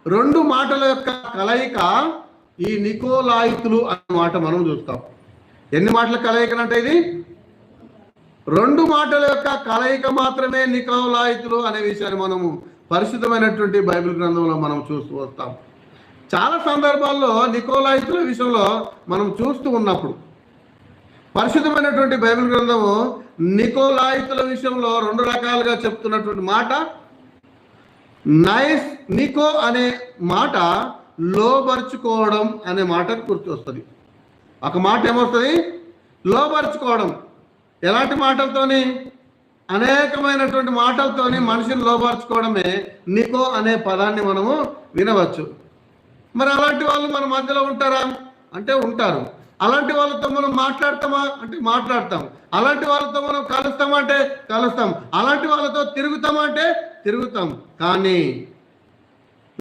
రెండు మాటల యొక్క కలయిక ఈ నికోలాయితులు అనే మాట మనం చూస్తాం. ఎన్ని మాటల కలయికనంటే ఇది రెండు మాటల యొక్క కలయిక మాత్రమే నికోలాయితులు అనే విషయాన్ని మనము పరిశుద్ధమైనటువంటి బైబిల్ గ్రంథంలో మనం చూస్తూ వస్తాం. చాలా సందర్భాల్లో నికోలాయితుల విషయంలో మనం చూస్తూ ఉన్నప్పుడు పరిశుద్ధమైనటువంటి బైబిల్ గ్రంథము నికోలాయితుల విషయంలో రెండు రకాలుగా చెప్తున్నటువంటి మాట, నికో అనే మాట లోబరుచుకోవడం అనే మాట గుర్తొస్తుంది. ఒక మాట ఏమొస్తుంది? లోబరుచుకోవడం. ఎలాంటి మాటలతోని? అనేకమైనటువంటి మాటలతోని మనిషిని లోబరుచుకోవడమే నికో అనే పదాన్ని మనము వినవచ్చు. మరి అలాంటి వాళ్ళు మన మధ్యలో ఉంటారా అంటే ఉంటారు. అలాంటి వాళ్ళతో మనం మాట్లాడతామా అంటే మాట్లాడతాం. అలాంటి వాళ్ళతో మనం కలుస్తామా అంటే కలుస్తాం. అలాంటి వాళ్ళతో తిరుగుతామా అంటే తిరుగుతాం. కానీ